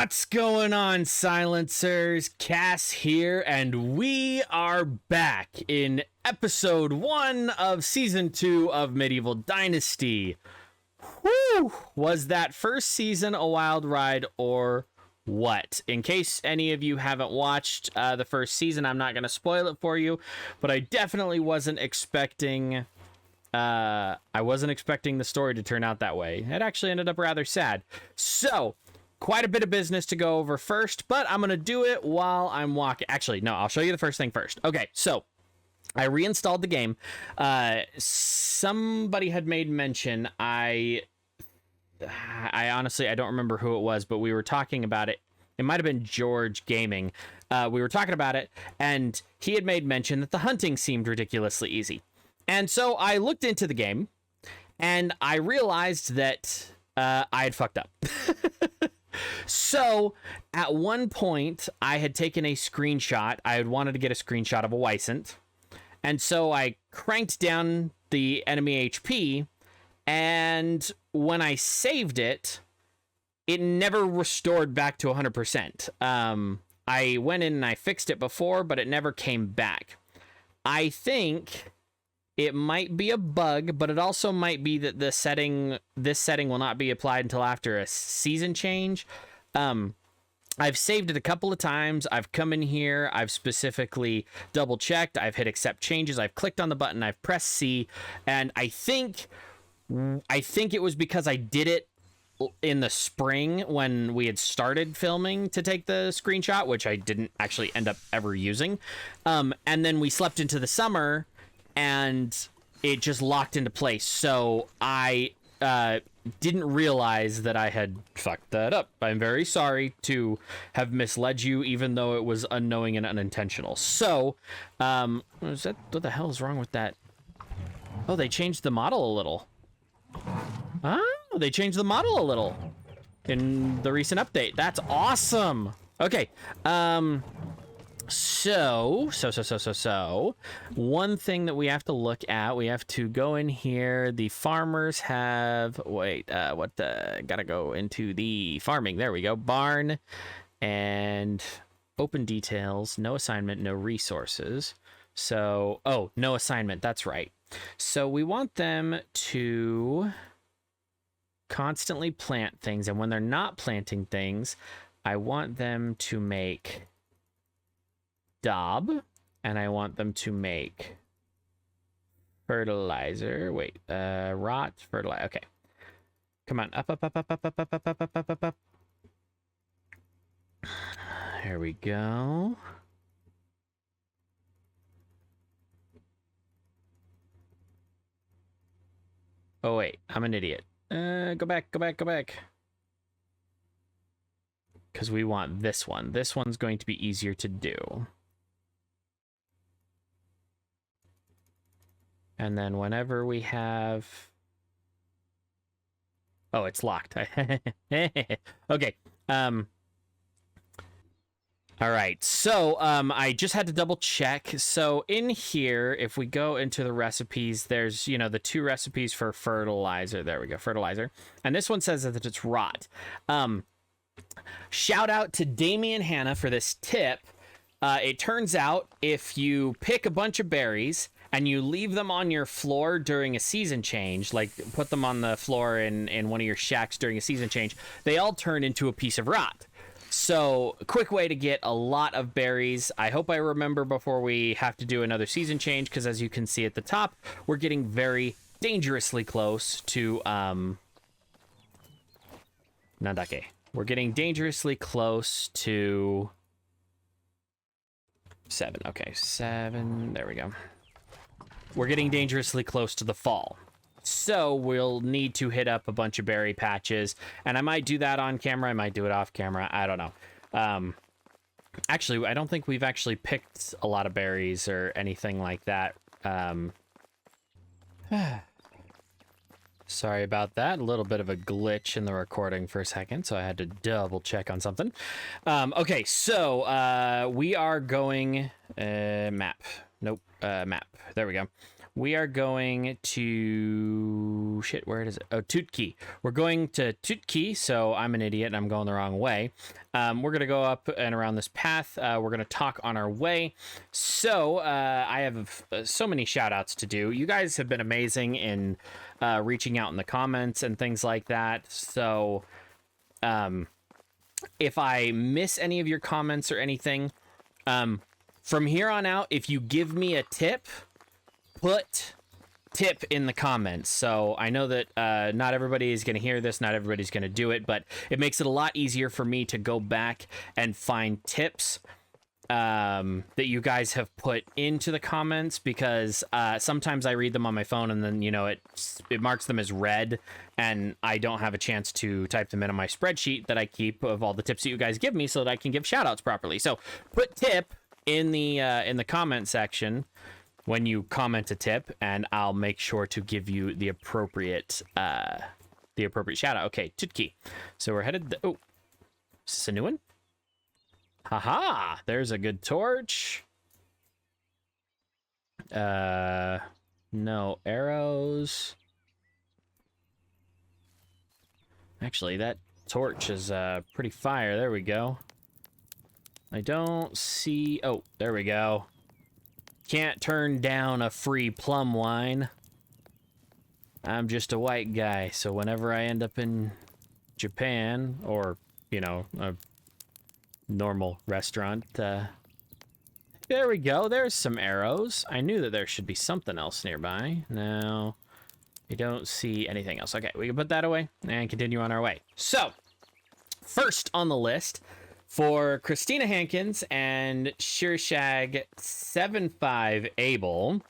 What's going on, silencers? Cass here, and we are back in episode 1 of season 2 of Medieval Dynasty. Whew! Was that first season a wild ride or what? In case any of you haven't watched the first season, I'm not going to spoil it for you, but I definitely wasn't expecting the story to turn out that way. It actually ended up rather sad. So, quite a bit of business to go over first, but I'm going to do it while I'm walking. Actually, no, I'll show you the first thing first. Okay, so I reinstalled the game. Somebody had made mention. I honestly, I don't remember who it was, but we were talking about it. It might have been George Gaming. We were talking about it, and he had made mention that the hunting seemed ridiculously easy. And so I looked into the game, and I realized that I had fucked up. So at one point I had taken a screenshot. I had wanted to get a screenshot of a Wysant. And so I cranked down the enemy HP, and when I saved it, it never restored back to 100%. I went in and I fixed it before, but it never came back. I think it might be a bug, but it also might be that this setting will not be applied until after a season change. I've saved it a couple of times. I've come in here. I've specifically double checked. I've hit accept changes. I've clicked on the button. I've pressed C, and I think it was because I did it in the spring when we had started filming to take the screenshot, which I didn't actually end up ever using. And then we slept into the summer, and it just locked into place. So I didn't realize that I had fucked that up. I'm very sorry to have misled you, even though it was unknowing and unintentional. So, what the hell is wrong with that? Oh, they changed the model a little. Oh, they changed the model a little in the recent update. That's awesome. Okay. So, one thing that we have to look at, we have to go in here. The farmers have, gotta go into the farming. There we go. Barn and open details, no assignment, no resources. So, oh, no assignment. That's right. So we want them to constantly plant things. And when they're not planting things, I want them to make daub, and I want them to make fertilizer. Wait, rot, fertilizer. Okay. Come on. Up. Here we go. Oh, wait. I'm an idiot. Go back. Because we want this one. This one's going to be easier to do. And then whenever we have... Oh, it's locked. Okay. All right. So I just had to double check. So in here, if we go into the recipes, there's, the 2 recipes for fertilizer. There we go. Fertilizer. And this one says that it's rot. Shout out to Damian Hannah for this tip. It turns out if you pick a bunch of berries and you leave them on your floor during a season change, like put them on the floor in one of your shacks during a season change, they all turn into a piece of rot. So, a quick way to get a lot of berries. I hope I remember before we have to do another season change, because as you can see at the top, we're getting very dangerously close to, Nandake. We're getting dangerously close to 7. Okay, 7. There we go. We're getting dangerously close to the fall. So we'll need to hit up a bunch of berry patches. And I might do that on camera. I might do it off camera. I don't know. Actually, I don't think we've actually picked a lot of berries or anything like that. Sorry about that. A little bit of a glitch in the recording for a second, so I had to double check on something. Okay, so we are going... map. Nope, map. There we go. we are going to... Shit, where is it? Oh, Tutki. We're going to Tutki, so I'm an idiot and I'm going the wrong way. We're going to go up and around this path. We're going to talk on our way. So, I have so many shout-outs to do. You guys have been amazing in reaching out in the comments and things like that. So, if I miss any of your comments or anything, from here on out, if you give me a tip, put tip in the comments. So I know that not everybody is going to hear this, not everybody's going to do it, but it makes it a lot easier for me to go back and find tips that you guys have put into the comments, because sometimes I read them on my phone and then, you know, it marks them as read and I don't have a chance to type them in on my spreadsheet that I keep of all the tips that you guys give me so that I can give shout outs properly. So put tip in the comment section when you comment a tip, and I'll make sure to give you the appropriate shout out. Okay, Tutki. So we're headed oh, is this a new one? Haha, there's a good torch. No arrows. Actually, that torch is pretty fire. There we go. I don't see... Oh, there we go. Can't turn down a free plum wine. I'm just a white guy, so whenever I end up in Japan, or, you know, a normal restaurant, there we go. There's some arrows. I knew that there should be something else nearby. No, I don't see anything else. Okay, we can put that away and continue on our way. So, first on the list... For Christina Hankins and Shirshag75 Abel,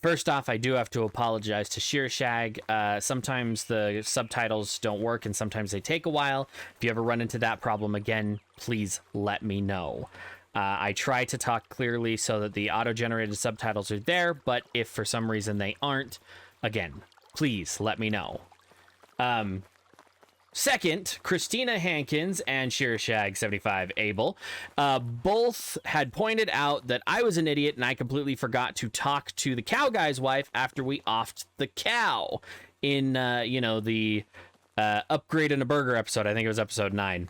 first off, I do have to apologize to Shirshag. Sometimes the subtitles don't work and sometimes they take a while. If you ever run into that problem again, please let me know. I try to talk clearly so that the auto-generated subtitles are there, but if for some reason they aren't, again, please let me know. Second, Christina Hankins and Shirshag75 Abel both had pointed out that I was an idiot and I completely forgot to talk to the cow guy's wife after we offed the cow in, you know, the upgrade in a burger episode. I think it was episode 9.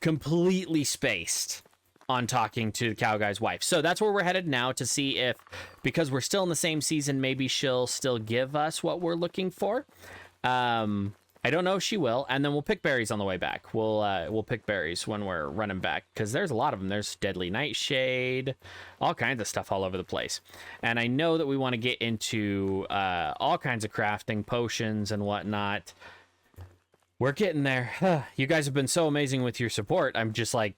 Completely spaced on talking to the cow guy's wife. So that's where we're headed now to see if, because we're still in the same season, maybe she'll still give us what we're looking for. I don't know if she will, and then we'll pick berries on the way back. We'll pick berries when we're running back, because there's a lot of them. There's Deadly Nightshade, all kinds of stuff all over the place. And I know that we want to get into all kinds of crafting, potions and whatnot. We're getting there. You guys have been so amazing with your support. I'm just like,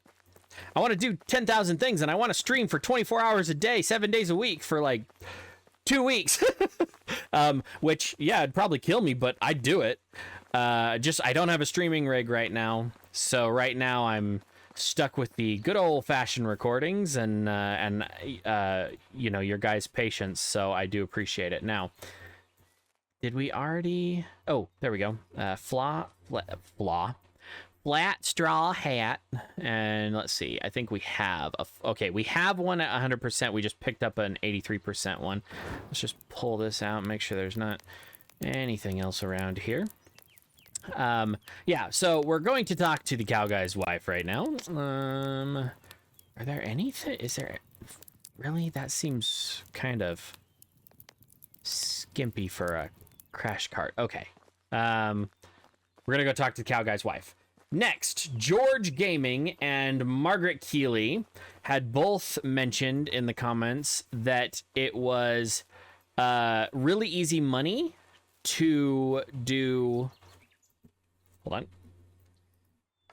I want to do 10,000 things, and I want to stream for 24 hours a day, 7 days a week for like 2 weeks. Which, yeah, it'd probably kill me, but I'd do it. I don't have a streaming rig right now, so right now I'm stuck with the good old-fashioned recordings and you know, your guys' patience, so I do appreciate it. Now, did we already... Oh, there we go. Flat straw hat, and let's see, I think we have okay, we have one at 100%. We just picked up an 83% one. Let's just pull this out and make sure there's not anything else around here. Yeah, so we're going to talk to the cow guy's wife right now. Are there anything? Is there really? That seems kind of skimpy for a crash cart. Okay. We're gonna go talk to the cow guy's wife. Next, George Gaming and Margaret Keeley had both mentioned in the comments that it was really easy money to do... Hold on.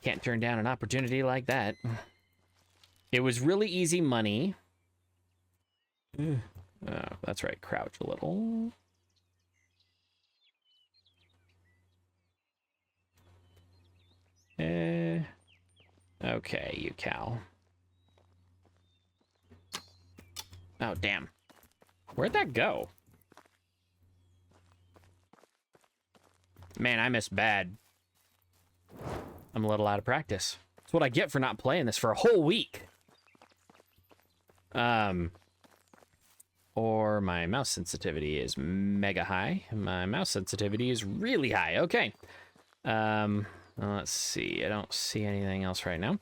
Can't turn down an opportunity like that. It was really easy money. Oh, that's right. Crouch a little. Okay, you cow. Oh, damn. Where'd that go? Man, I missed bad. I'm a little out of practice. That's what I get for not playing this for a whole week. or my mouse sensitivity is mega high. My mouse sensitivity is really high. Okay. Let's see. I don't see anything else right now.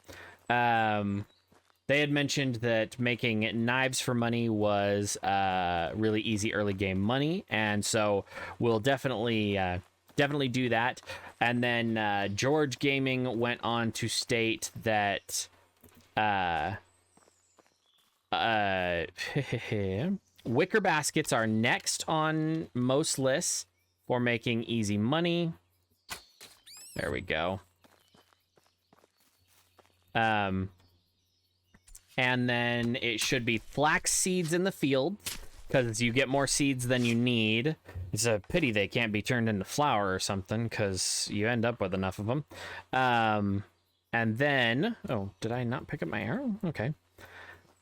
They had mentioned that making knives for money was really easy early game money, and so we'll definitely do that. And then George Gaming went on to state that wicker baskets are next on most lists for making easy money. There we go. And then it should be flax seeds in the field, because you get more seeds than you need. It's a pity they can't be turned into flour or something, because you end up with enough of them. And then... Oh, did I not pick up my arrow? Okay.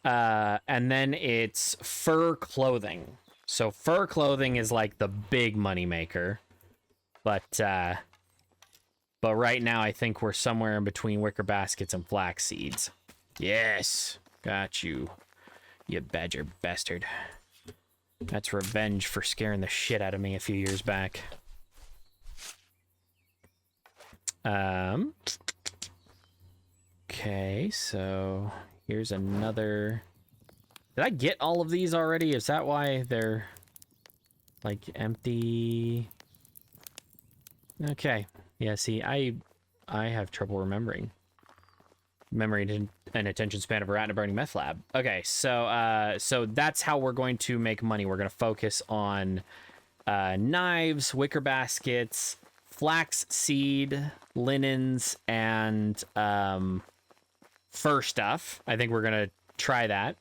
And then it's fur clothing. So fur clothing is like the big money maker. But right now I think we're somewhere in between wicker baskets and flax seeds. Yes, got you, you badger bastard. That's revenge for scaring the shit out of me a few years back. Okay, so here's another... Did I get all of these already? Is that why they're like empty? Okay. Yeah, see, I have trouble remembering. Memory and attention span of a rat in a burning meth lab. Okay, so so that's how we're going to make money. We're going to focus on knives, wicker baskets, flax seed, linens, and fur stuff. I think we're going to try that.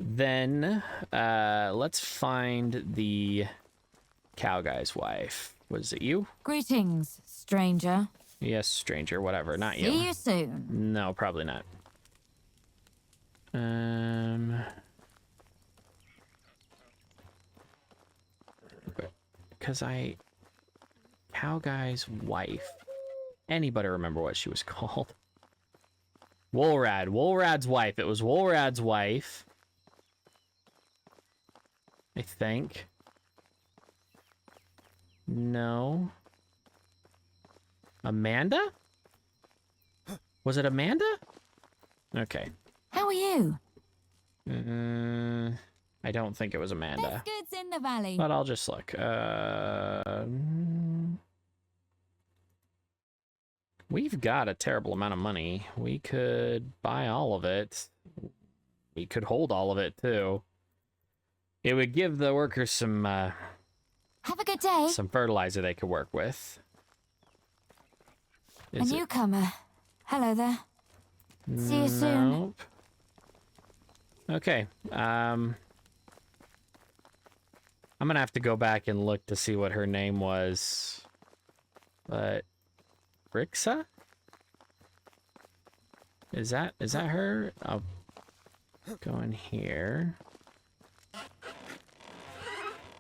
Then let's find the cow guy's wife. Was it you? Greetings, stranger. Yes, stranger, whatever, not you. See you soon. No, probably not. Because cow guy's wife. Anybody remember what she was called? Woolrad. Woolrad's wife. It was Woolrad's wife. I think. No. Amanda? Was it Amanda? Okay. How are you? I don't think it was Amanda. Best goods in the valley. But I'll just look. We've got a terrible amount of money. We could buy all of it. We could hold all of it, too. It would give the workers some... Have a good day. Some fertilizer they could work with. A newcomer. Hello there. See you soon. Nope. Okay. I'm gonna have to go back and look to see what her name was. But Rixa? Is that her? I'll go in here.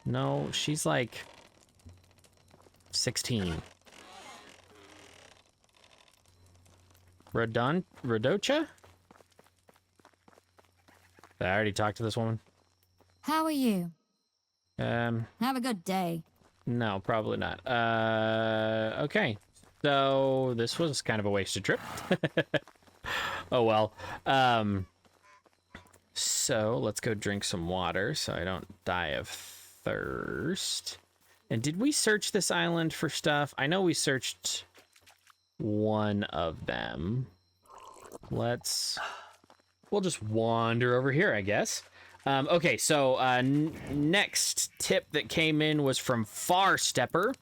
No, she's like 16. Radocha? Did I already talked to this woman? How are you? Have a good day. No, probably not. Okay. So this was kind of a wasted trip. Oh well. So let's go drink some water so I don't die of thirst. And did we search this island for stuff? I know we searched one of them. We'll just wander over here, I guess. Okay, so next tip that came in was from Farstepper.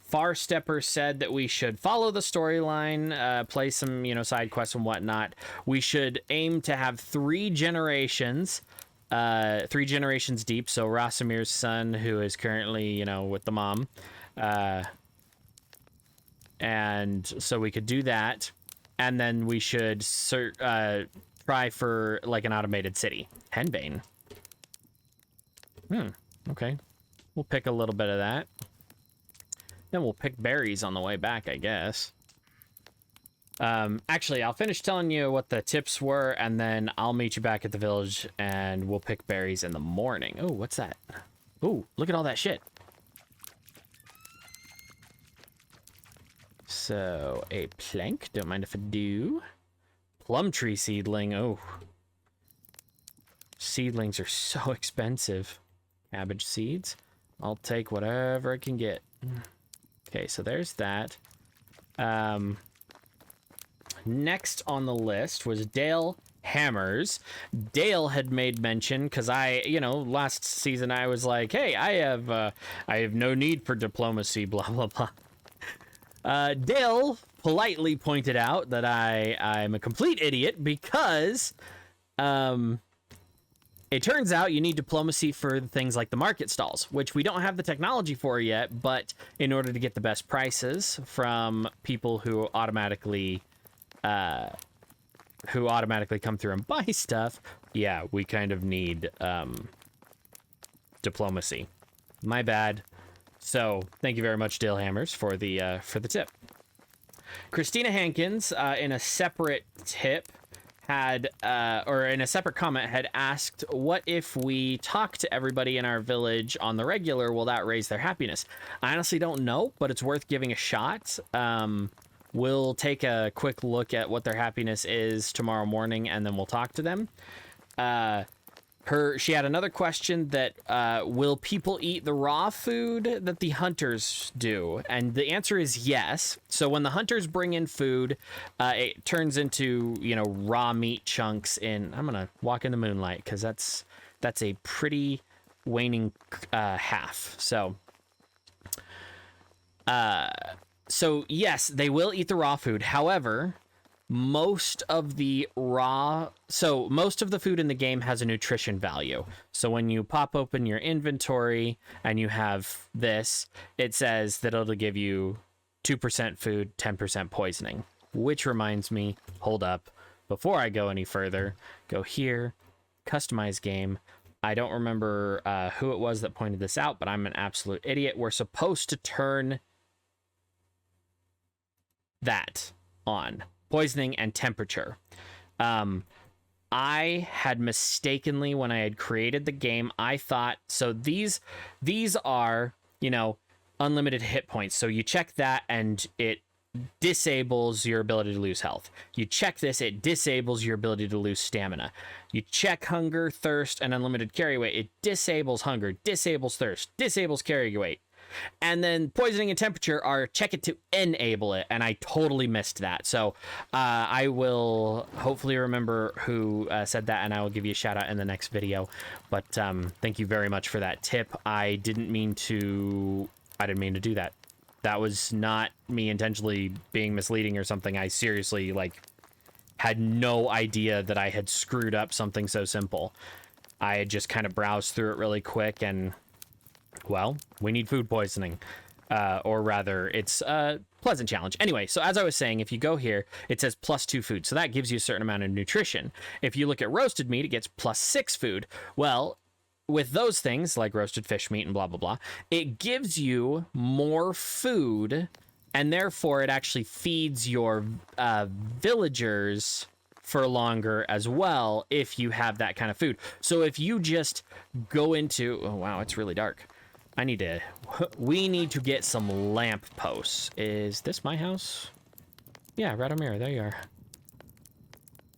Farstepper said that we should follow the storyline, play some, side quests and whatnot. We should aim to have 3 generations deep. So Rasamir's son, who is currently, with the mom. And so we could do that. And then we should try for, like, an automated city. Henbane. Okay. We'll pick a little bit of that. Then we'll pick berries on the way back, I guess. Actually, I'll finish telling you what the tips were, and then I'll meet you back at the village, and we'll pick berries in the morning. Oh, what's that? Oh, look at all that shit. So, a plank. Don't mind if I do. Plum tree seedling. Oh. Seedlings are so expensive. Cabbage seeds. I'll take whatever I can get. Okay, so there's that. Next on the list was Dale Hammers. Dale had made mention, because last season I was like, hey, I have no need for diplomacy, blah, blah, blah. Dale politely pointed out that I'm a complete idiot because it turns out you need diplomacy for things like the market stalls, which we don't have the technology for yet, but in order to get the best prices from people who automatically come through and buy stuff, yeah, we kind of need diplomacy. My bad. So thank you very much, Dale Hammers, for the tip. Christina Hankins, in a separate tip, in a separate comment, had asked, what if we talk to everybody in our village on the regular? Will that raise their happiness? I honestly don't know, but it's worth giving a shot. We'll take a quick look at what their happiness is tomorrow morning, and then we'll talk to them. She had another question that, will people eat the raw food that the hunters do? And the answer is yes. So when the hunters bring in food, it turns into, raw meat chunks in... I'm going to walk in the moonlight, because that's a pretty waning half. So yes, they will eat the raw food. However... most of the food in the game has a nutrition value. So when you pop open your inventory and you have this, it says that it'll give you 2% food, 10% poisoning. Which reminds me, hold up, before I go any further, go here, customize game. I don't remember who it was that pointed this out, but I'm an absolute idiot. We're supposed to turn that on. Poisoning and temperature. I had mistakenly, when I had created the game, I thought, so these are, unlimited hit points. So you check that and it disables your ability to lose health. You check this, it disables your ability to lose stamina. You check hunger, thirst, and unlimited carry weight. It disables hunger, disables thirst, disables carry weight. And then poisoning and temperature are check it to enable it, and I totally missed that. So I will hopefully remember who said that, and I will give you a shout out in the next video. But thank you very much for that tip. I didn't mean to do that. That was not me intentionally being misleading or something. I seriously had no idea that I had screwed up something so simple. I had just kind of browsed through it really quick, and well, we need food poisoning, or rather it's a pleasant challenge. Anyway, so as I was saying, if you go here, it says +2 food. So that gives you a certain amount of nutrition. If you look at roasted meat, it gets +6 food. Well, with those things like roasted fish meat and blah, blah, blah, it gives you more food, and therefore it actually feeds your villagers for longer as well if you have that kind of food. So if you just go into... oh, wow, it's really dark. We need to get some lamp posts. Is this my house? Yeah, right on mirror. There you are.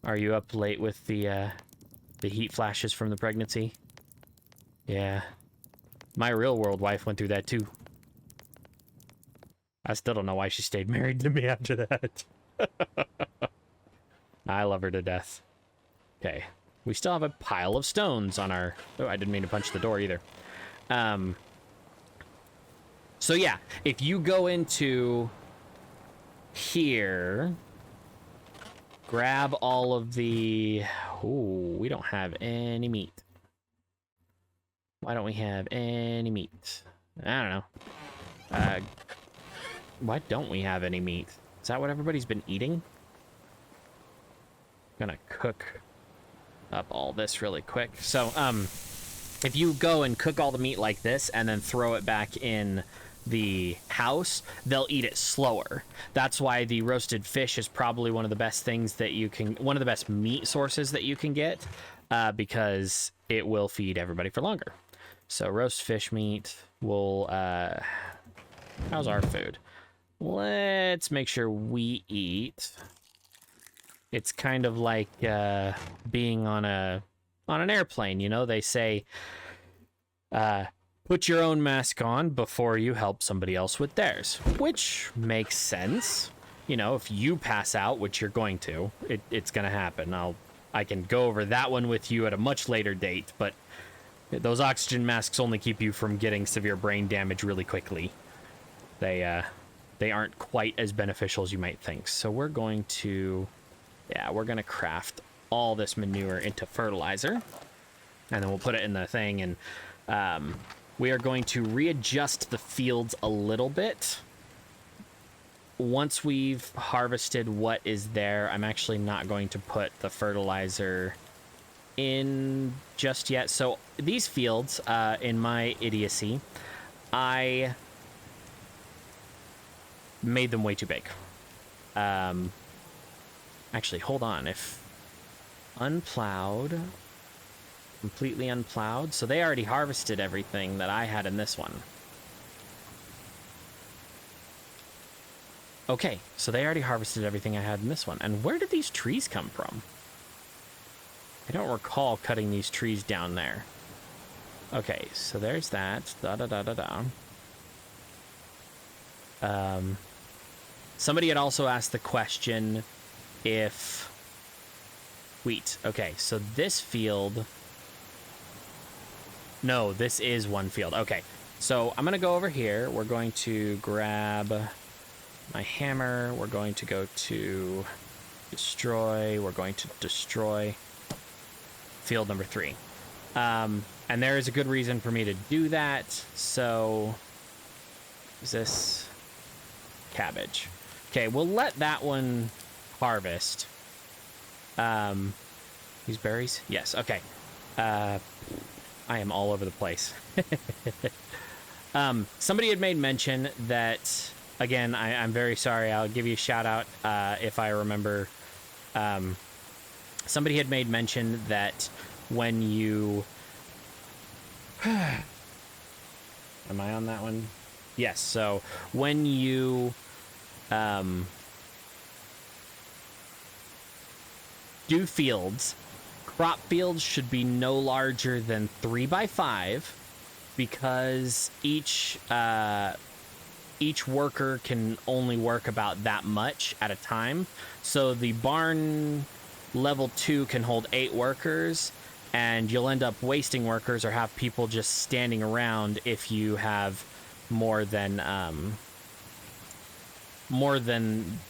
Are you up late with the heat flashes from the pregnancy? Yeah. My real world wife went through that too. I still don't know why she stayed married to me after that. I love her to death. Okay. We still have a pile of stones on our... oh, I didn't mean to punch the door either. So yeah, if you go into here, grab all of the... ooh, we don't have any meat. Why don't we have any meat? I don't know. Why don't we have any meat? Is that what everybody's been eating? I'm gonna cook up all this really quick. So, if you go and cook all the meat like this and then throw it back in the house, they'll eat it slower. That's why the roasted fish is probably one of the best things that you can, one of the best meat sources that you can get, because it will feed everybody for longer. So roast fish meat will, how's our food? Let's make sure we eat. It's kind of like being on an airplane, you know? They say, put your own mask on before you help somebody else with theirs, which makes sense. You know, if you pass out, which you're going to, it's going to happen. I can go over that one with you at a much later date, but those oxygen masks only keep you from getting severe brain damage really quickly. They aren't quite as beneficial as you might think. So we're going to, we're going to craft all this manure into fertilizer, and then we'll put it in the thing, and we are going to readjust the fields a little bit. Once we've harvested what is there, I'm actually not going to put the fertilizer in just yet. So these fields, in my idiocy, I made them way too big. Actually, hold on. If unplowed, completely unplowed, so they already harvested everything that I had in this one. Okay, so they already harvested everything I had in this one. And where did these trees come from? I don't recall cutting these trees down there. Okay, so there's that. Somebody had also asked the question if wheat. Okay, so this field. No, this is one field. Okay, so I'm going to go over here. We're going to grab my hammer. We're going to go to destroy. We're going to destroy field number 3. And there is a good reason for me to do that. So is this cabbage? Okay, we'll let that one harvest. These berries? Yes, okay. I am all over the place. Somebody had made mention that, again, I'm very sorry. I'll give you a shout out if I remember. Somebody had made mention that when you... Am I on that one? Yes, so when you... do fields, crop fields should be no larger than 3x5 because each worker can only work about that much at a time. So the barn level 2 can hold 8 workers, and you'll end up wasting workers or have people just standing around if you have more than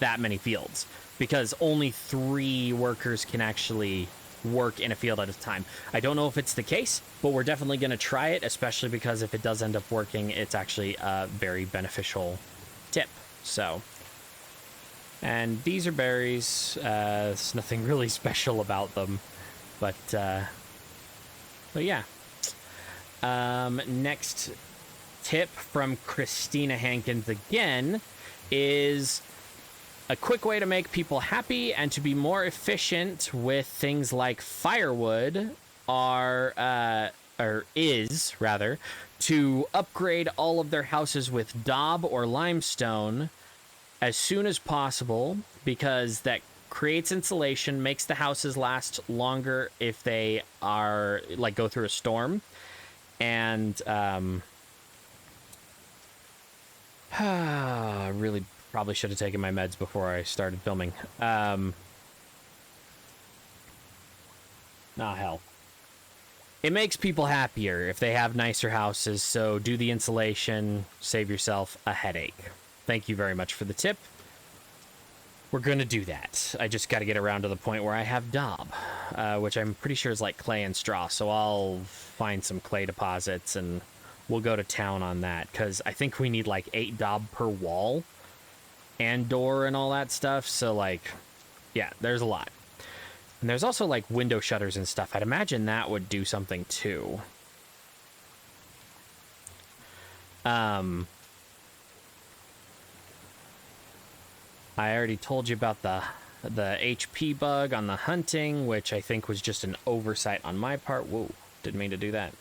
that many fields, because only 3 workers can actually work in a field at a time. I don't know if it's the case, but we're definitely going to try it, especially because if it does end up working, it's actually a very beneficial tip. So, and these are berries. There's nothing really special about them, but yeah. Next tip from Christina Hankins again is a quick way to make people happy and to be more efficient with things like firewood is to upgrade all of their houses with daub or limestone as soon as possible, because that creates insulation, makes the houses last longer if they are like go through a storm, and really probably should have taken my meds before I started filming. Hell. It makes people happier if they have nicer houses, so do the insulation, save yourself a headache. Thank you very much for the tip. We're gonna do that. I just gotta get around to the point where I have daub, which I'm pretty sure is like clay and straw, so I'll find some clay deposits and we'll go to town on that, because I think we need like 8 daub per wall and door and all that stuff. So like, yeah, there's a lot. And there's also like window shutters and stuff. I'd imagine that would do something too. I already told you about the HP bug on the hunting, which I think was just an oversight on my part. Whoa, didn't mean to do that.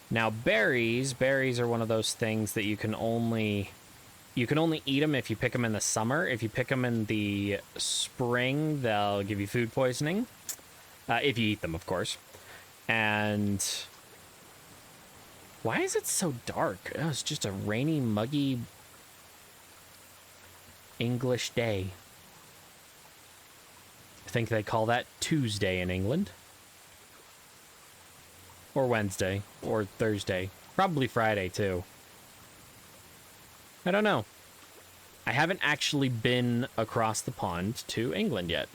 Now berries are one of those things that you can only eat them if you pick them in the summer. If you pick them in the spring, they'll give you food poisoning. If you eat them, of course. And why is it so dark? Oh, it's just a rainy, muggy English day. I think they call that Tuesday in England. Or Wednesday. Or Thursday. Probably Friday, too. I don't know. I haven't actually been across the pond to England yet.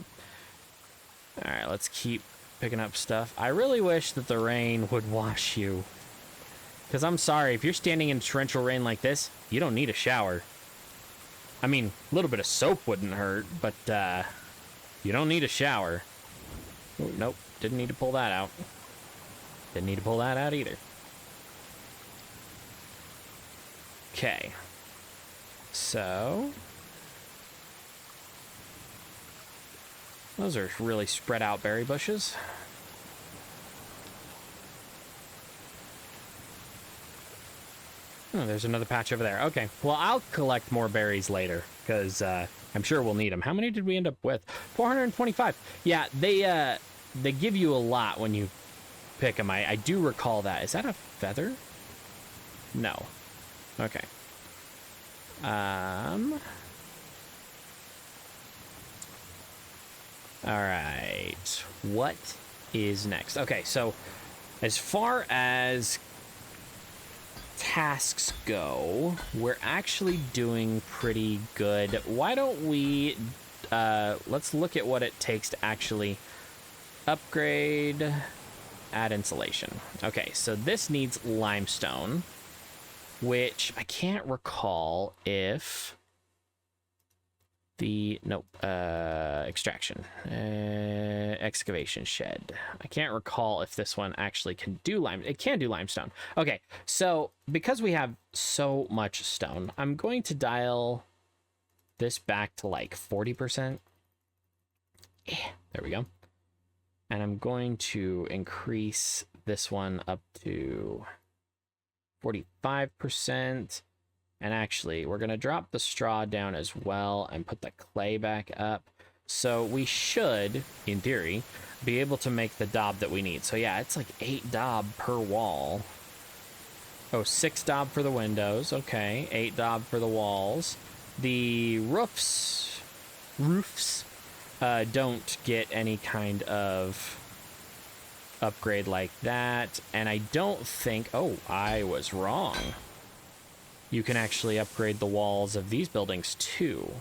Alright, let's keep picking up stuff. I really wish that the rain would wash you. Because I'm sorry, if you're standing in torrential rain like this, you don't need a shower. I mean, a little bit of soap wouldn't hurt, but you don't need a shower. Ooh, nope, didn't need to pull that out. Didn't need to pull that out either. Okay. So those are really spread out berry bushes. Oh, there's another patch over there. Okay, well, I'll collect more berries later, because I'm sure we'll need them. How many did we end up with? 425. Yeah, they give you a lot when you pick them. I do recall that. Is that a feather? No. Okay. All right. What is next? Okay, so as far as tasks go, we're actually doing pretty good. Why don't we let's look at what it takes to actually upgrade, add insulation. Okay, so this needs limestone, which I can't recall if the extraction, excavation shed. I can't recall if this one actually can do it can do limestone. Okay, so because we have so much stone, I'm going to dial this back to like 40%. Yeah, there we go. And I'm going to increase this one up to 45%. And actually, we're going to drop the straw down as well and put the clay back up. So we should, in theory, be able to make the daub that we need. So yeah, it's like 8 daub per wall. Oh, 6 daub for the windows. Okay, 8 daub for the walls. The roofs don't get any kind of upgrade like that. And I don't think... Oh, I was wrong. You can actually upgrade the walls of these buildings too.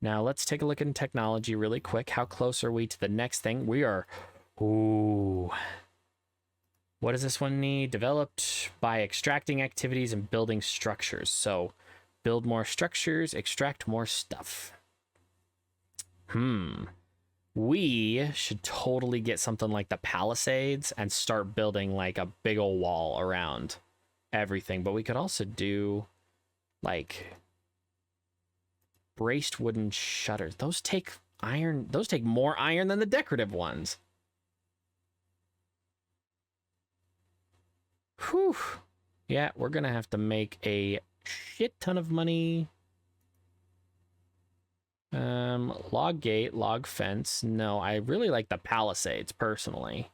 Now let's take a look in technology really quick. How close are we to the next thing? We are... Ooh. What does this one need? Developed by extracting activities and building structures. So build more structures, extract more stuff. We should totally get something like the Palisades and start building like a big old wall around everything. But we could also do like braced wooden shutters. Those take iron. Those take more iron than the decorative ones. Whew. Yeah, we're gonna have to make a shit ton of money. Log gate, log fence. No, I really like the Palisades personally.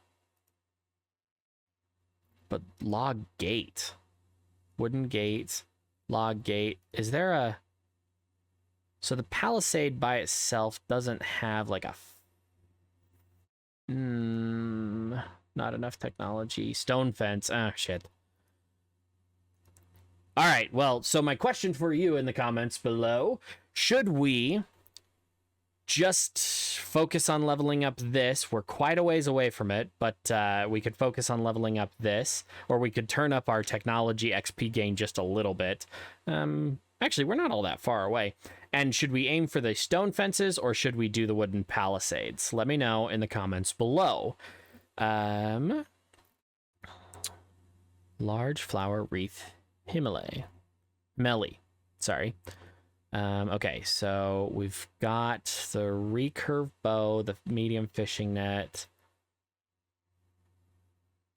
But log gate, wooden gate, log gate. Is there a... So the Palisade by itself doesn't have like a... not enough technology. Stone fence. Ah, shit. All right, well, so my question for you in the comments below, should we just focus on leveling up this? We're quite a ways away from it, but we could focus on leveling up this, or we could turn up our technology XP gain just a little bit. Actually, we're not all that far away. And should we aim for the stone fences, or should we do the wooden palisades? Let me know in the comments below. Large flower wreath Melly. Sorry. Okay, so we've got the recurve bow, the medium fishing net,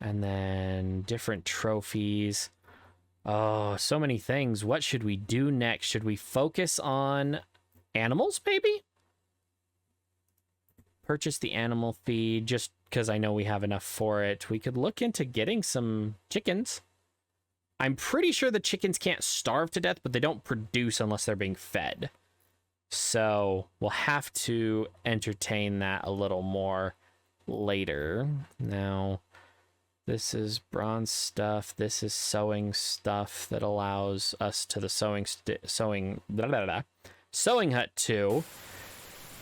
and then different trophies. Oh, so many things. What should we do next? Should we focus on animals, maybe? Purchase the animal feed, just because I know we have enough for it. We could look into getting some chickens. I'm pretty sure the chickens can't starve to death, but they don't produce unless they're being fed. So we'll have to entertain that a little more later. Now, this is bronze stuff. This is sewing stuff that allows us to the sewing hut too.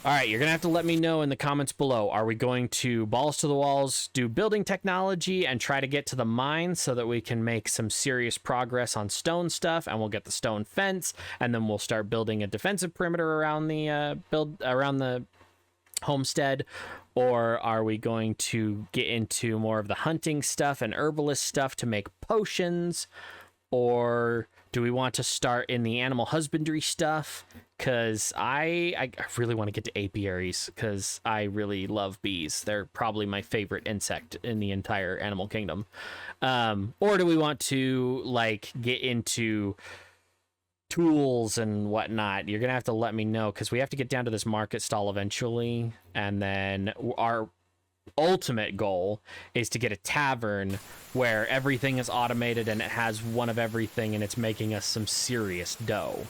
All right, you're going to have to let me know in the comments below. Are we going to balls to the walls, do building technology, and try to get to the mine so that we can make some serious progress on stone stuff, and we'll get the stone fence, and then we'll start building a defensive perimeter around the homestead? Or are we going to get into more of the hunting stuff and herbalist stuff to make potions? Or do we want to start in the animal husbandry stuff? Because I really want to get to apiaries, because I really love bees. They're probably my favorite insect in the entire animal kingdom. Or do we want to like get into tools and whatnot? You're gonna have to let me know, because we have to get down to this market stall eventually, and then our ultimate goal is to get a tavern where everything is automated and it has one of everything, and it's making us some serious dough.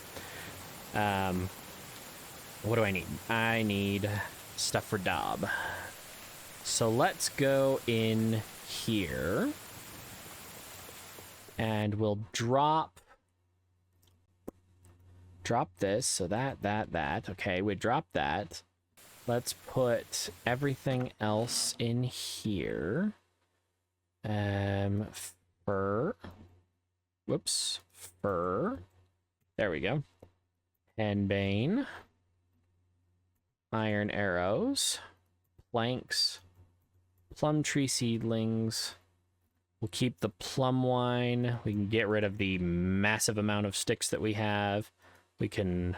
What do I need? I need stuff for Dob. So let's go in here, and we'll drop this. So that. Okay, we dropped that. Let's put everything else in here. Fur. Whoops. Fur. There we go. Henbane. Iron arrows. Planks. Plum tree seedlings. We'll keep the plum wine. We can get rid of the massive amount of sticks that we have. We can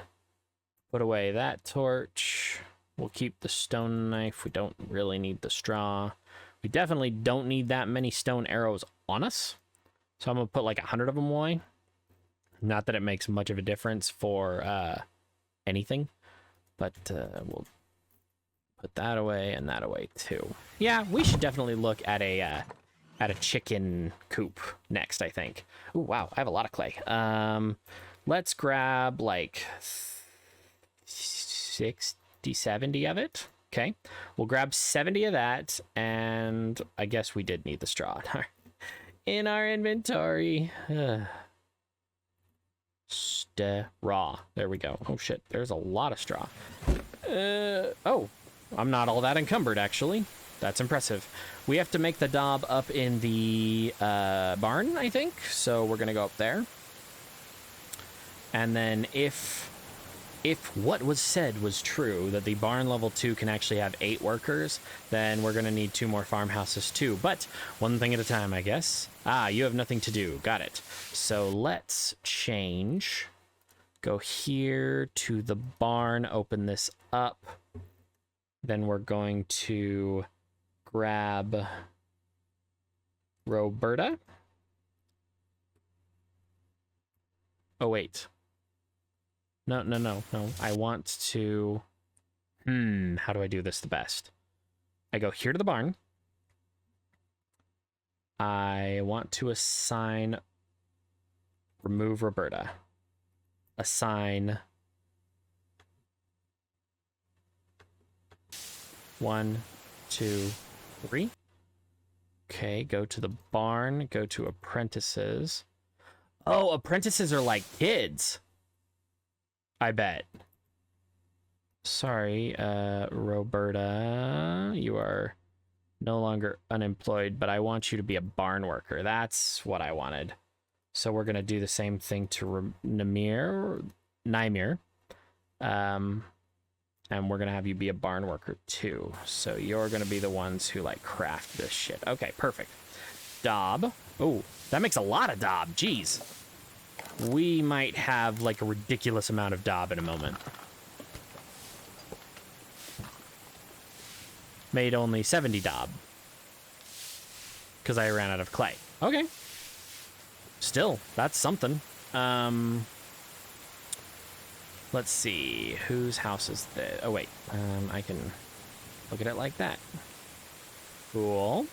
put away that torch. We'll keep the stone knife. We don't really need the straw. We definitely don't need that many stone arrows on us. So I'm going to put like 100 of them away. Not that it makes much of a difference for anything. But we'll put that away and that away too. Yeah, we should definitely look at a chicken coop next, I think. Oh, wow. I have a lot of clay. Let's grab like 60, 70 of it. Okay. We'll grab 70 of that, and I guess we did need the straw in our inventory. Straw. There we go. Oh, shit. There's a lot of straw. Oh, I'm not all that encumbered, actually. That's impressive. We have to make the Dob up in the barn, I think. So we're going to go up there. And then if what was said was true, that the barn level 2 can actually have 8 workers, then we're going to need 2 more farmhouses too. But one thing at a time, I guess. Ah, you have nothing to do. Got it. So let's change. Go here to the barn, open this up. Then we're going to grab Roberta. Oh, wait. No. I want to... how do I do this the best? I go here to the barn. I want to assign... Remove Roberta. Assign... 1, 2, 3. Okay, go to the barn. Go to apprentices. Oh, apprentices are like kids. I bet. Sorry, Roberta. You are no longer unemployed, but I want you to be a barn worker. That's what I wanted. So we're going to do the same thing to Nymir. And we're going to have you be a barn worker too. So you're going to be the ones who like craft this shit. Okay, perfect. Dob. Oh, that makes a lot of Dob. Jeez. we might have like a ridiculous amount of daub in a moment. Made only 70 daub because I ran out of clay. Okay. Still, that's something. Let's see. Whose house is this? Oh, wait. I can look at it like that. Cool.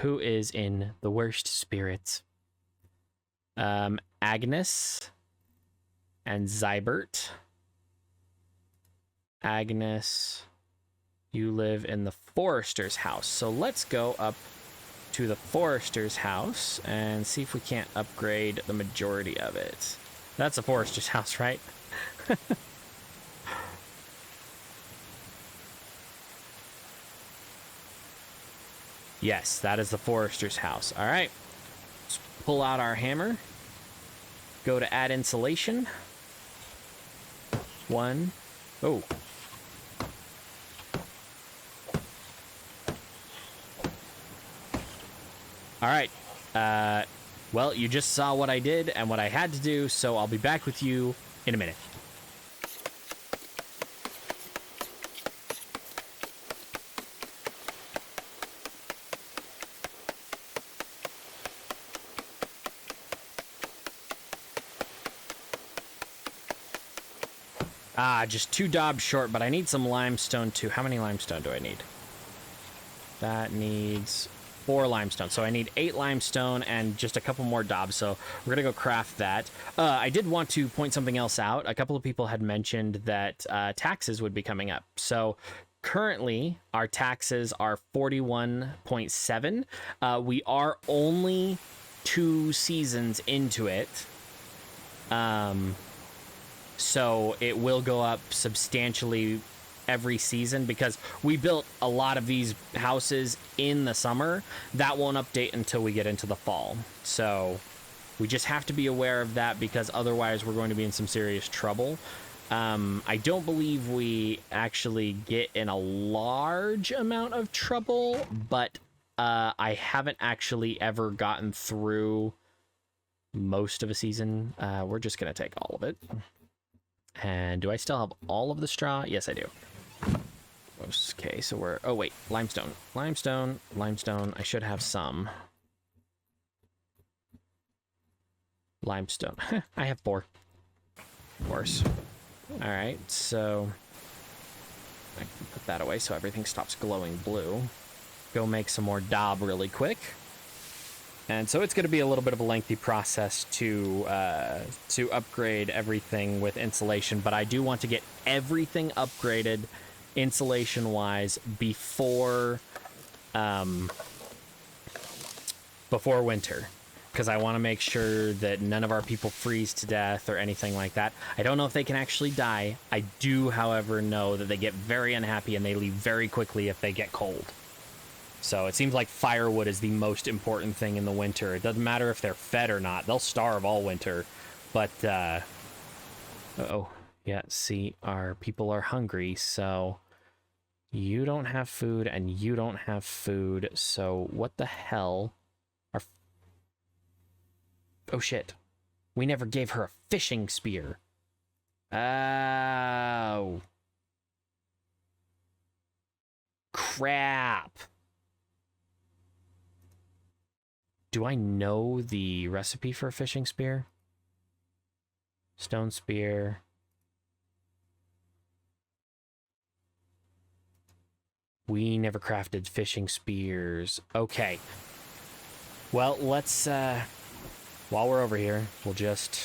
Who is in the worst spirits? Agnes and Zybert. Agnes, you live in the Forester's house. So let's go up to the Forester's house and see if we can't upgrade the majority of it. That's the Forester's house, right? Yes, that is the Forester's house. All right. Let's pull out our hammer. Go to add insulation. One. Oh. All right. Well, you just saw what I did and what I had to do, so I'll be back with you in a minute. Just 2 daubs short, but I need some limestone too. How many limestone do I need? That needs 4 limestone. So I need 8 limestone and just a couple more daubs. So we're going to go craft that. I did want to point something else out. A couple of people had mentioned that taxes would be coming up. So currently our taxes are 41.7. We are only 2 seasons into it. So it will go up substantially every season because we built a lot of these houses in the summer. That won't update until we get into the fall. So we just have to be aware of that because otherwise we're going to be in some serious trouble. I don't believe we actually get in a large amount of trouble, but I haven't actually ever gotten through most of a season. We're just going to take all of it. And do I still have all of the straw? Yes, I do. Okay, so we're... Oh, wait. Limestone. Limestone. Limestone. I should have some. Limestone. I have 4. Of course. Alright, so... I can put that away so everything stops glowing blue. Go make some more daub really quick. And so it's going to be a little bit of a lengthy process to upgrade everything with insulation, but I do want to get everything upgraded insulation-wise before winter, because I want to make sure that none of our people freeze to death or anything like that. I don't know if they can actually die. I do, however, know that they get very unhappy and they leave very quickly if they get cold. So it seems like firewood is the most important thing in the winter. It doesn't matter if they're fed or not. They'll starve all winter. But, uh-oh. Yeah, see, our people are hungry, so you don't have food and you don't have food. So what the hell? Oh, shit. We never gave her a fishing spear. Oh. Crap. Do I know the recipe for a fishing spear? Stone spear. We never crafted fishing spears. Okay. Well, let's, while we're over here, we'll just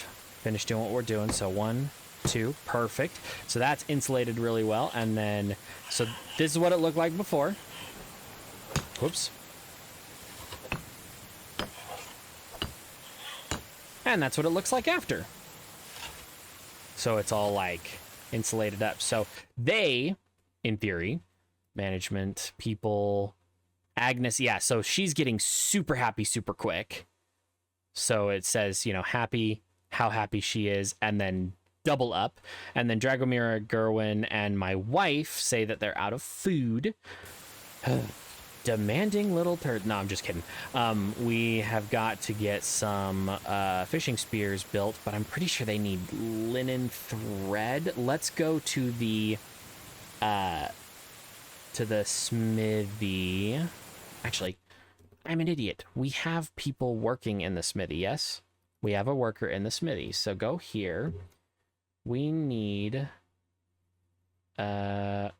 finish doing what we're doing. So 1, 2, perfect. So that's insulated really well. And then, so this is what it looked like before. Whoops. And that's what it looks like after. So it's all like insulated up. So they, in theory, management, people, Agnes, yeah, so she's getting super happy super quick. So it says, you know, happy, how happy she is, and then double up. And then Dragomira, Gerwin, and my wife say that they're out of food. demanding little turd. No, I'm just kidding. We have got to get some fishing spears built, but I'm pretty sure they need linen thread. Let's go to the smithy. Actually, I'm an idiot. We have people working in the smithy, yes? We have a worker in the smithy. So go here. We need... we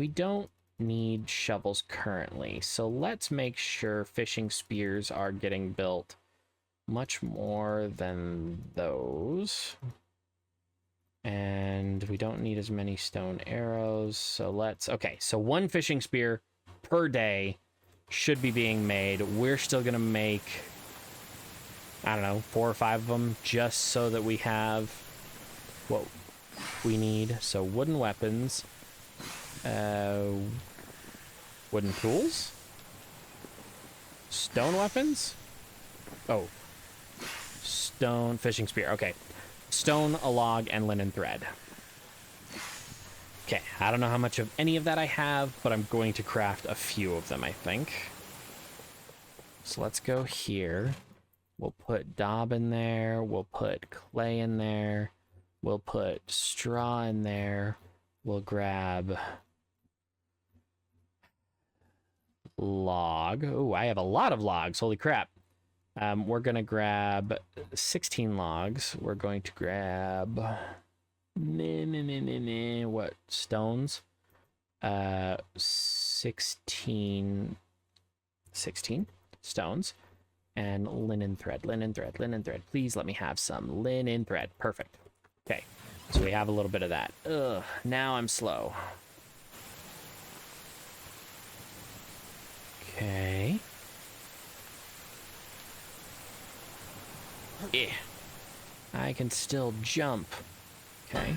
don't need shovels currently. So let's make sure fishing spears are getting built much more than those. And we don't need as many stone arrows. So let's... Okay, so 1 fishing spear per day should be being made. We're still going to make, I don't know, 4 or 5 of them just so that we have what we need. So wooden weapons, wooden tools, stone weapons. Oh, stone fishing spear. Okay, stone, a log, and linen thread. Okay, I don't know how much of any of that I have, but I'm going to craft a few of them, I think. So let's go here. We'll put daub in there. We'll put clay in there. We'll put straw in there. We'll grab log. Oh, I have a lot of logs. Holy crap. We're going to grab 16 logs. We're going to grab... what? Stones? 16 stones. And linen thread, linen thread, linen thread. Please let me have some linen thread. Perfect. Okay, so we have a little bit of that. Ugh, now I'm slow. Okay. Eh. I can still jump. Okay.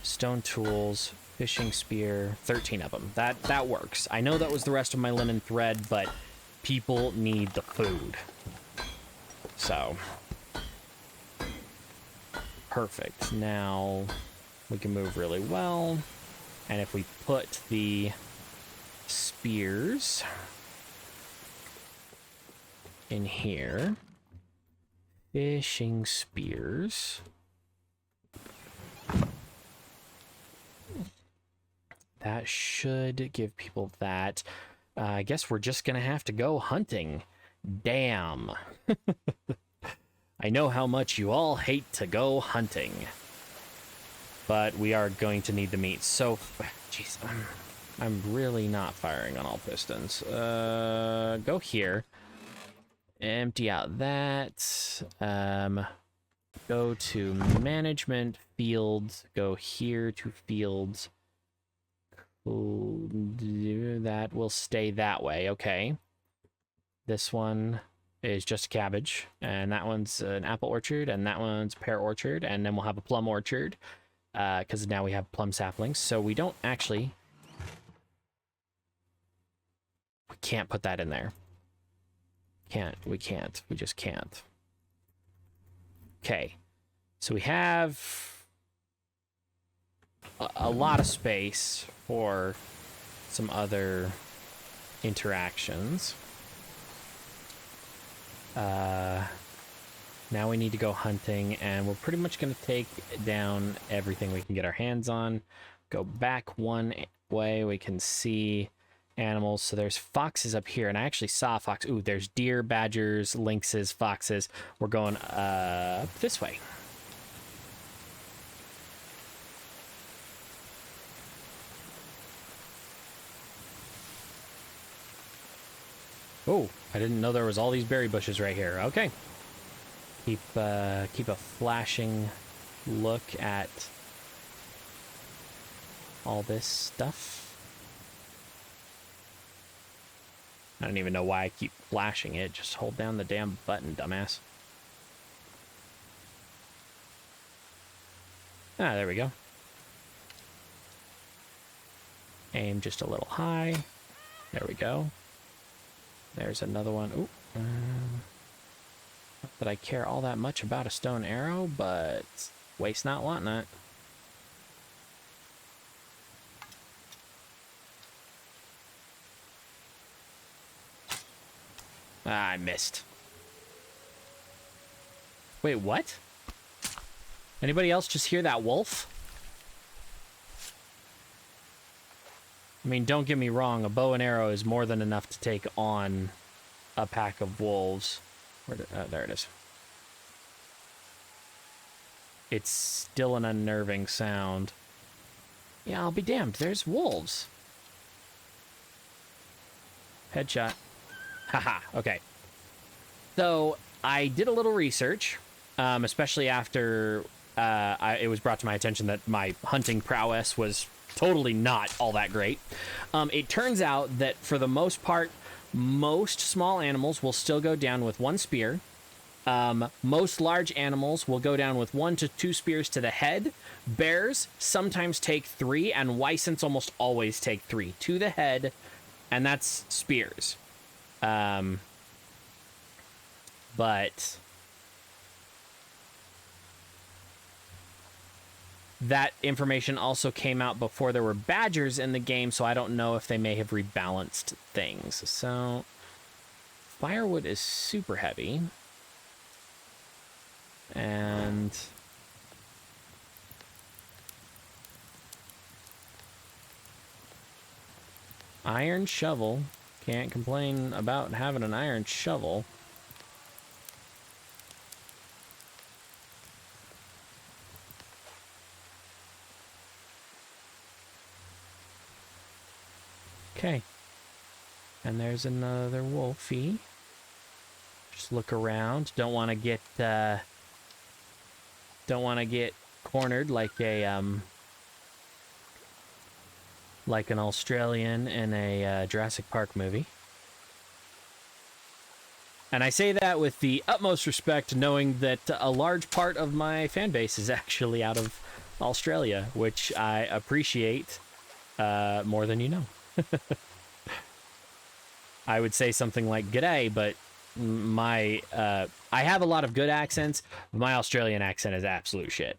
Stone tools, fishing spear, 13 of them. That works. I know that was the rest of my linen thread, but people need the food. So, perfect. Now we can move really well. And if we put the spears in here, fishing spears. That should give people that. I guess we're just going to have to go hunting. Damn. I know how much you all hate to go hunting. But we are going to need the meat. So, jeez, I'm really not firing on all pistons. Go here. Empty out that. Go to management, fields. Go here to fields. That will stay that way. Okay. This one is just a cabbage, and that one's an apple orchard, and that one's a pear orchard, and then we'll have a plum orchard, because now we have plum saplings. So we don't actually... We can't put that in there. We can't. We just can't. Okay. So we have a lot of space for some other interactions. Now we need to go hunting, and we're pretty much going to take down everything we can get our hands on. Go back one way, we can see animals. So there's foxes up here, and I actually saw a fox. Ooh, there's deer, badgers, lynxes, foxes. We're going up this way. Oh, I didn't know there was all these berry bushes right here. Okay. Keep a flashing look at all this stuff. I don't even know why I keep flashing it. Just hold down the damn button, dumbass. Ah, there we go. Aim just a little high. There we go. There's another one. Ooh. Not that I care all that much about a stone arrow, but waste not, want not. Ah, I missed. Wait, what? Anybody else just hear that wolf? I mean, don't get me wrong, a bow and arrow is more than enough to take on a pack of wolves. There it is. It's still an unnerving sound. Yeah, I'll be damned. There's wolves. Headshot. Haha, okay. So, I did a little research, especially after it was brought to my attention that my hunting prowess was totally not all that great. It turns out that for the most part, most small animals will still go down with 1 spear. Most large animals will go down with 1 to 2 spears to the head. Bears sometimes take 3, and wisents almost always take 3 to the head, and that's spears. But that information also came out before there were badgers in the game, so I don't know if they may have rebalanced things. So, firewood is super heavy. And iron shovel. Can't complain about having an iron shovel. Okay. And there's another wolfie. Just look around. Don't want to get cornered like an Australian in a Jurassic Park movie. And I say that with the utmost respect, knowing that a large part of my fan base is actually out of Australia, which I appreciate more than you know. I would say something like "G'day," but I have a lot of good accents. My Australian accent is absolute shit.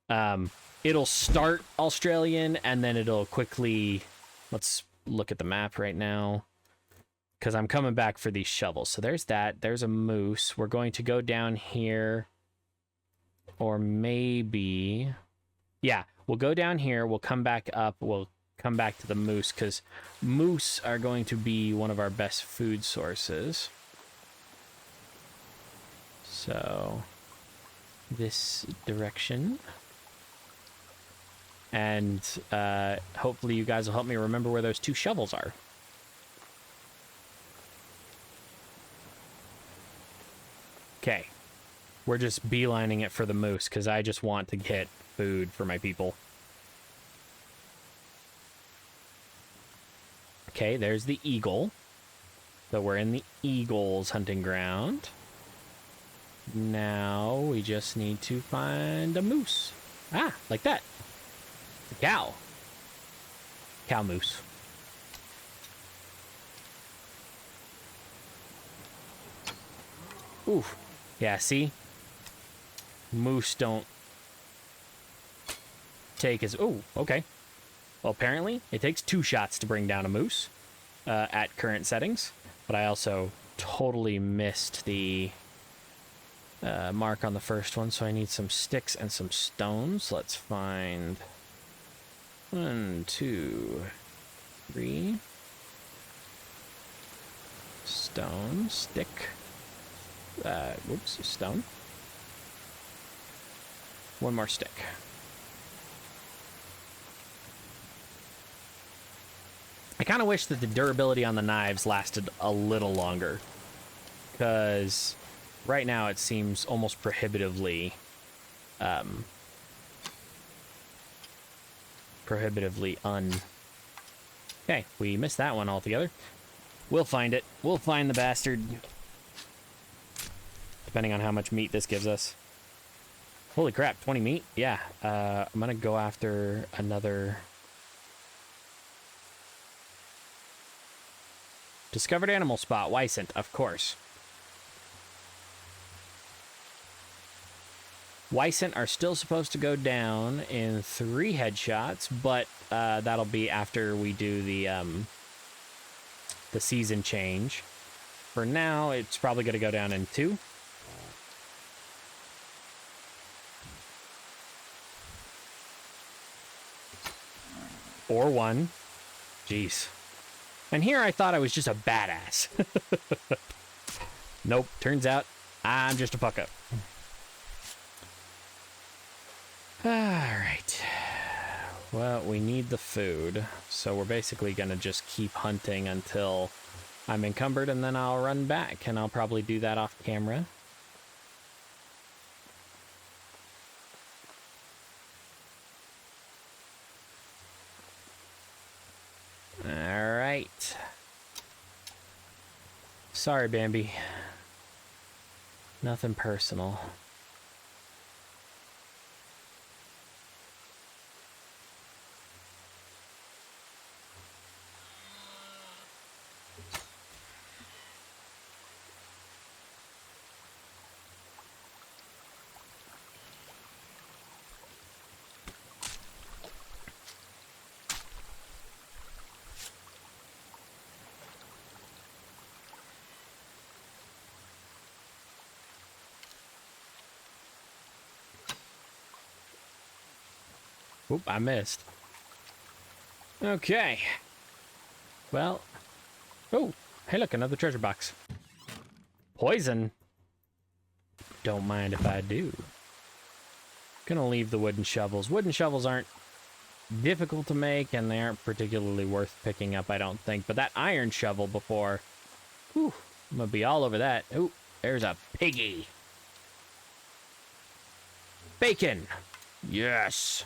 It'll start Australian and then it'll quickly... Let's look at the map right now, because I'm coming back for these shovels. So there's that. There's a moose. We're going to go down here, or maybe... Yeah, we'll go down here. We'll come back up. We'll come back to the moose, because moose are going to be one of our best food sources. So, this direction. And hopefully you guys will help me remember where those 2 shovels are. Okay. We're just beelining it for the moose, because I just want to get food for my people. Okay, there's the eagle. So we're in the eagle's hunting ground. Now we just need to find a moose. Ah, like that. A cow. Cow moose. Ooh. Yeah, see? Moose don't take as... Oh, okay. Well, apparently it takes 2 shots to bring down a moose at current settings. But I also totally missed the mark on the first one, so I need some sticks and some stones. Let's find 1, 2, 3 stone, stick, whoops, stone, 1 more stick. I kind of wish that the durability on the knives lasted a little longer, because right now it seems almost prohibitively Okay, we missed that one altogether. We'll find it. We'll find the bastard. Depending on how much meat this gives us. Holy crap, 20 meat? Yeah, I'm gonna go after another... Discovered animal spot, Wisent, of course. Wisent are still supposed to go down in 3 headshots, but that'll be after we do the season change. for now, it's probably going to go down in 2. Or 1. Jeez. And here I thought I was just a badass. Nope, turns out I'm just a fuck up. Alright. Well, we need the food, so we're basically going to just keep hunting until I'm encumbered, and then I'll run back, and I'll probably do that off camera. Alright. Sorry, Bambi. Nothing personal. Oop, I missed. Okay. Well. Oh, hey look, another treasure box. Poison. Don't mind if I do. Gonna leave the wooden shovels. Wooden shovels aren't difficult to make, and they aren't particularly worth picking up, I don't think. But that iron shovel before... Whew, I'm gonna be all over that. Ooh, there's a piggy. Bacon. Yes.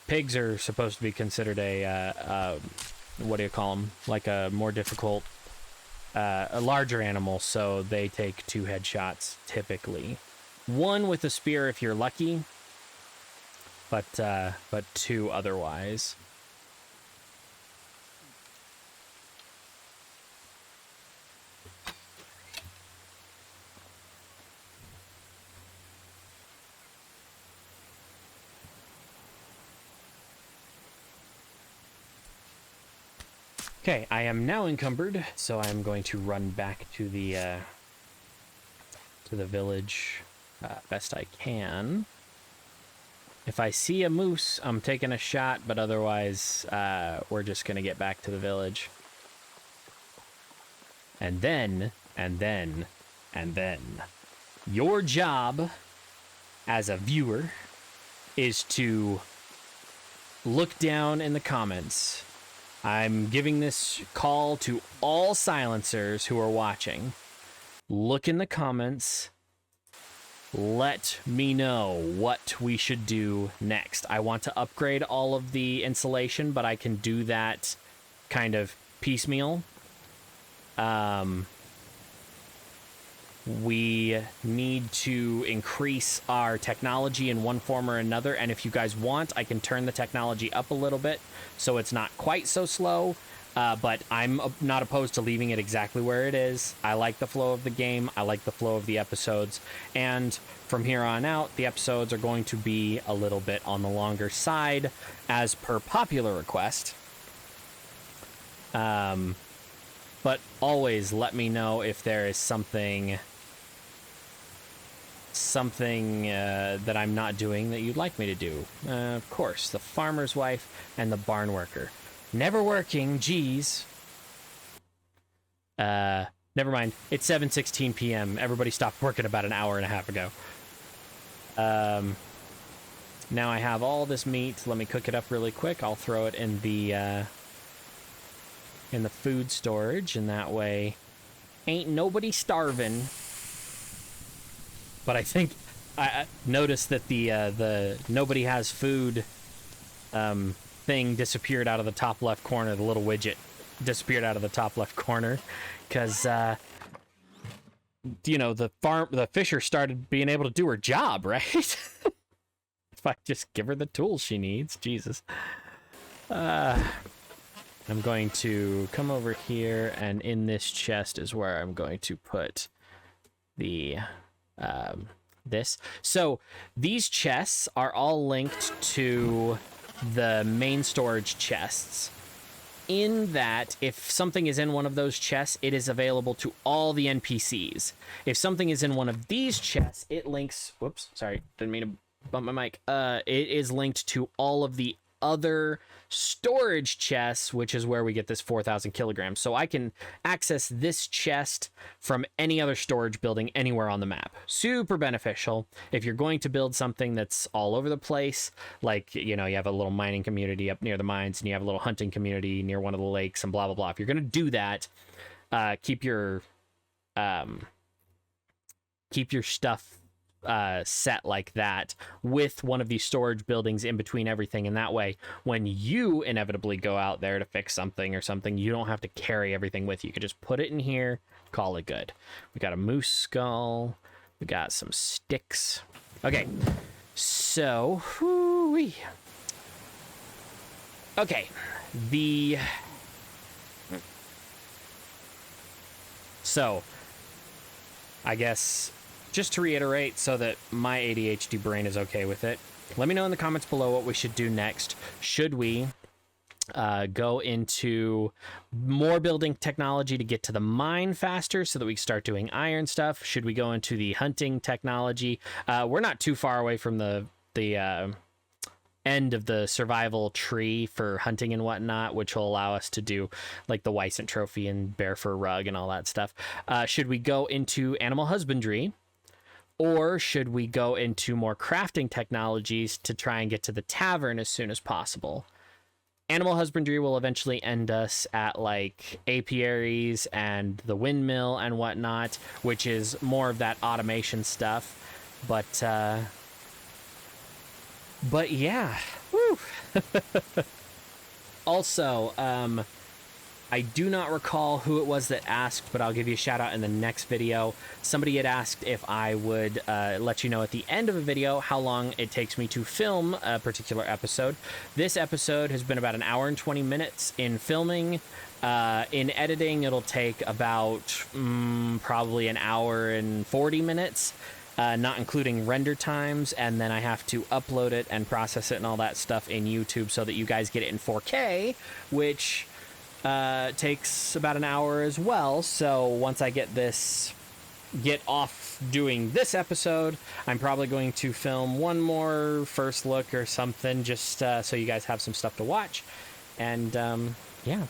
Pigs are supposed to be considered a, what do you call them? Like a more difficult, a larger animal, so they take 2 headshots, typically. 1 with a spear if you're lucky, but 2 otherwise. Okay, I am now encumbered, so I'm going to run back to the village best I can. If I see a moose, I'm taking a shot, but otherwise, we're just gonna get back to the village. And then, your job as a viewer is to look down in the comments. I'm giving this call to all silencers who are watching. Look in the comments. Let me know what we should do next. I want to upgrade all of the insulation, but I can do that kind of piecemeal. We need to increase our technology in one form or another, and if you guys want, I can turn the technology up a little bit so it's not quite so slow, but I'm not opposed to leaving it exactly where it is. I like the flow of the game, I like the flow of the episodes, and from here on out, the episodes are going to be a little bit on the longer side, as per popular request. But always let me know if there is something that I'm not doing that you'd like me to do. Of course, the farmer's wife and the barn worker. Never working, geez. Never mind. It's 7:16 p.m. Everybody stopped working about an hour and a half ago. Now I have all this meat. Let me cook it up really quick. I'll throw it in the food storage, and that way ain't nobody starving. But I think I noticed that the nobody has food thing disappeared out of the top left corner. The little widget disappeared out of the top left corner because you know, the fisher started being able to do her job, right? If I just give her the tools she needs, Jesus. I'm going to come over here, and in this chest is where I'm going to put the this. So these chests are all linked to the main storage chests. in that if something is in one of those chests, it is available to all the NPCs. If something is in one of these chests, it links... Whoops, sorry, didn't mean to bump my mic. It is linked to all of the other storage chests, which is where we get this 4,000 kilograms. So I can access this chest from any other storage building anywhere on the map. Super beneficial if you're going to build something that's all over the place, like, you know, you have a little mining community up near the mines and you have a little hunting community near one of the lakes and blah blah blah. If you're going to do that, keep your stuff set like that with one of these storage buildings in between everything, and that way when you inevitably go out there to fix something or something, you don't have to carry everything with you. You can just put it in here, call it good. We got a moose skull, we got some sticks. Okay, so okay, so I guess just to reiterate, so that my ADHD brain is okay with it, let me know in the comments below what we should do next. Should we go into more building technology to get to the mine faster so that we can start doing iron stuff? Should we go into the hunting technology? We're not too far away from the end of the survival tree for hunting and whatnot, which will allow us to do like the Weissant trophy and bear fur rug and all that stuff. Should we go into animal husbandry? Or should we go into more crafting technologies to try and get to the tavern as soon as possible? Animal husbandry will eventually end us at like apiaries and the windmill and whatnot, which is more of that automation stuff. But yeah. Woo. Also, I do not recall who it was that asked, but I'll give you a shout out in the next video. Somebody had asked if I would let you know at the end of a video how long it takes me to film a particular episode. This episode has been about an hour and 20 minutes in filming. In editing, it'll take about probably an hour and 40 minutes. Not including render times, and then I have to upload it and process it and all that stuff in YouTube so that you guys get it in 4K, which takes about an hour as well. So once I get off doing this episode, I'm probably going to film one more first look or something, just so you guys have some stuff to watch. And yeah.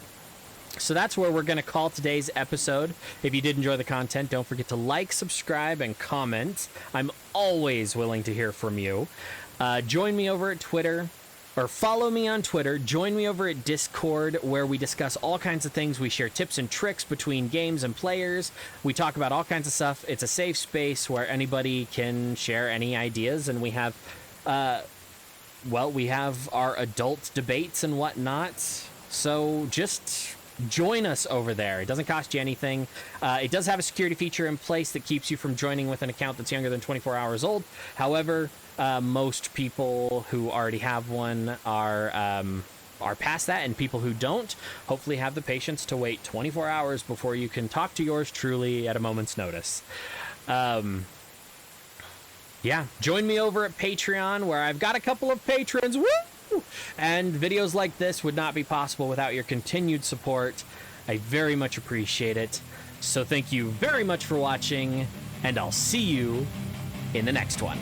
So that's where we're going to call today's episode. If you did enjoy the content, don't forget to like, subscribe, and comment. I'm always willing to hear from you. Join me over at Twitter, or follow me on Twitter. Join me over at Discord, where we discuss all kinds of things. We share tips and tricks between games and players. We talk about all kinds of stuff. It's a safe space where anybody can share any ideas, and we have, we have our adult debates and whatnot. So just join us over there. It doesn't cost you anything. It does have a security feature in place that keeps you from joining with an account that's younger than 24 hours old. However, most people who already have one are past that, and people who don't hopefully have the patience to wait 24 hours before you can talk to yours truly at a moment's notice. Yeah, join me over at Patreon, where I've got a couple of patrons. Woo! And videos like this would not be possible without your continued support. I very much appreciate it. So thank you very much for watching, and I'll see you in the next one.